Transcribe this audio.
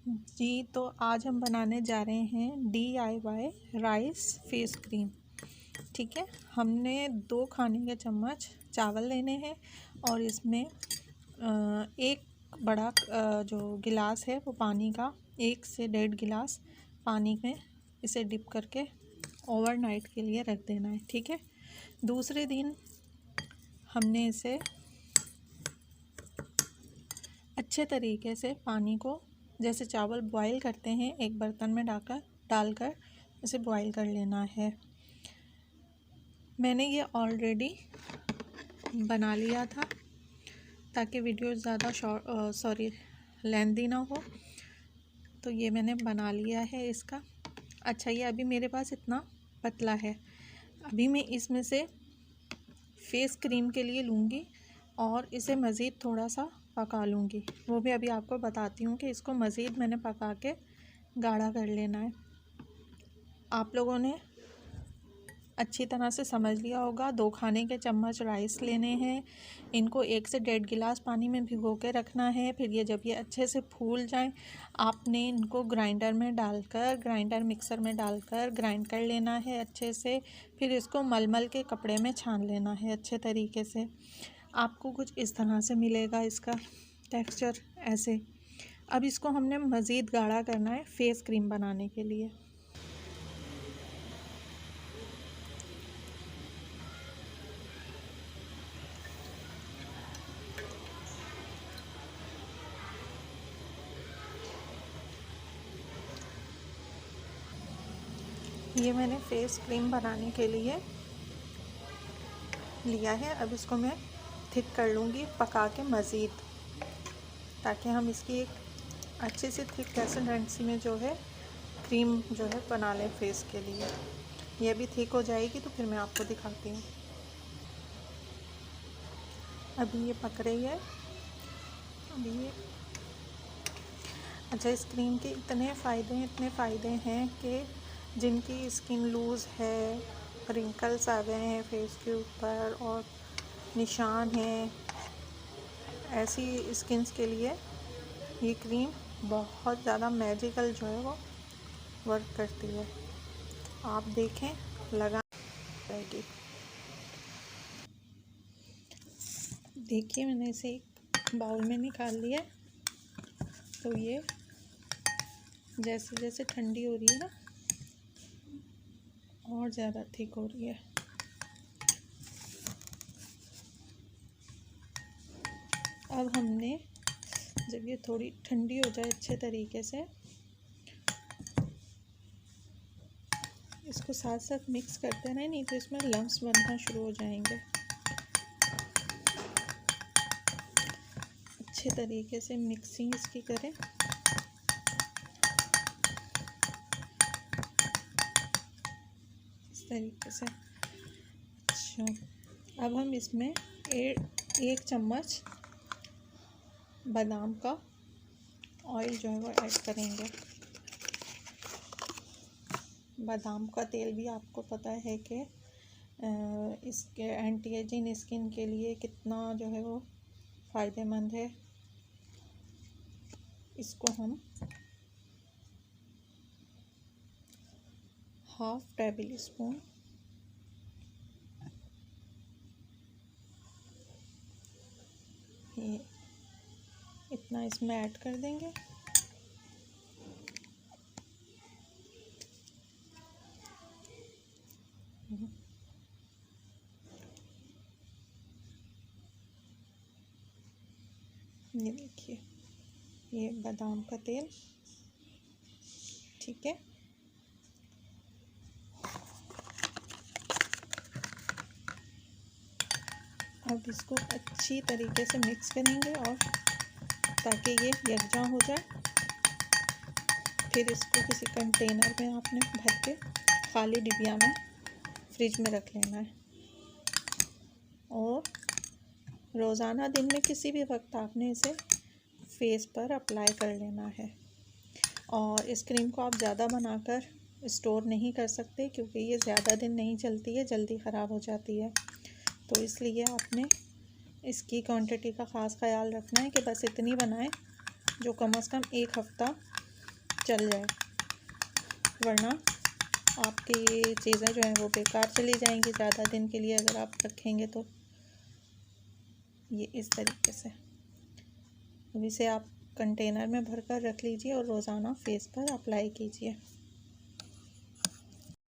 जी, तो आज हम बनाने जा रहे हैं DIY राइस फेस क्रीम। ठीक है, हमने 2 खाने के चम्मच चावल लेने हैं और इसमें एक बड़ा जो गिलास है वो पानी का 1 से 1.5 गिलास पानी में इसे डिप करके ओवरनाइट के लिए रख देना है। ठीक है, दूसरे दिन हमने इसे अच्छे तरीके से पानी को जैसे चावल बॉईल करते हैं एक बर्तन में डालकर इसे बॉईल कर लेना है। मैंने ये ऑलरेडी बना लिया था ताकि वीडियो ज़्यादा लेंदी ना हो, तो ये मैंने बना लिया है इसका। अच्छा, ये अभी मेरे पास इतना पतला है। अभी मैं इसमें से फेस क्रीम के लिए लूँगी और इसे मज़ीद थोड़ा सा पका लूँगी। वो भी अभी आपको बताती हूँ कि इसको मज़ीद मैंने पका के गाढ़ा कर लेना है। आप लोगों ने अच्छी तरह से समझ लिया होगा। 2 खाने के चम्मच राइस लेने हैं, इनको 1 से 1.5 गिलास पानी में भिगो के रखना है। फिर ये जब ये अच्छे से फूल जाएं, आपने इनको ग्राइंडर मिक्सर में डालकर ग्राइंड कर लेना है अच्छे से। फिर इसको मलमल के कपड़े में छान लेना है अच्छे तरीके से। आपको कुछ इस तरह से मिलेगा इसका टेक्सचर ऐसे। अब इसको हमने मज़ीद गाढ़ा करना है फेस क्रीम बनाने के लिए। ये मैंने फेस क्रीम बनाने के लिए लिया है। अब इसको मैं थिक कर लूँगी पका के मज़ीद, ताकि हम इसकी एक अच्छी सी थिक कंसिस्टेंसी में जो है क्रीम जो है बना लें फेस के लिए। ये अभी थिक हो जाएगी तो फिर मैं आपको दिखाती हूँ। अभी ये पक रही है। अभी ये अच्छा, इस क्रीम के इतने फ़ायदे हैं कि जिनकी स्किन लूज़ है, रिंकल्स आ गए हैं फेस के ऊपर और निशान हैं, ऐसी स्किन्स के लिए ये क्रीम बहुत ज़्यादा मैजिकल जो है वो वर्क करती है। आप देखें, लगा जाएगी। देखिए, मैंने इसे एक बाउल में निकाल लिया। तो ये जैसे जैसे ठंडी हो रही है ना, और ज़्यादा थिक हो रही है। अब हमने जब ये थोड़ी ठंडी हो जाए अच्छे तरीके से, इसको साथ साथ मिक्स करते रहें, नहीं तो इसमें लम्स बनना शुरू हो जाएंगे। अच्छे तरीके से मिक्सिंग इसकी करें। इस तरीके से। अच्छा, अब हम इसमें 1 चम्मच बादाम का ऑयल जो है वो ऐड करेंगे। बादाम का तेल भी आपको पता है कि इसके एंटी एजिंग स्किन के लिए कितना जो है वो फ़ायदेमंद है। इसको हम 1/2 टेबल स्पून ये इतना इसमें ऐड कर देंगे। ये देखिए, ये बादाम का तेल। ठीक है, अब इसको अच्छी तरीके से मिक्स करेंगे और ताकि ये यकजा हो जाए। फिर इसको किसी कंटेनर में आपने भर के खाली डिबिया में फ्रिज में रख लेना है और रोज़ाना दिन में किसी भी वक्त आपने इसे फेस पर अप्लाई कर लेना है। और इस क्रीम को आप ज़्यादा बनाकर स्टोर नहीं कर सकते क्योंकि ये ज़्यादा दिन नहीं चलती है, जल्दी ख़राब हो जाती है। तो इसलिए आपने इसकी क्वांटिटी का ख़ास ख्याल रखना है कि बस इतनी बनाएं जो कम से कम 1 हफ़्ता चल जाए, वरना आपकी ये चीज़ें जो हैं वो बेकार चली जाएंगी ज़्यादा दिन के लिए अगर आप रखेंगे तो। ये इस तरीके से अब इसे आप कंटेनर में भरकर रख लीजिए और रोज़ाना फेस पर अप्लाई कीजिए।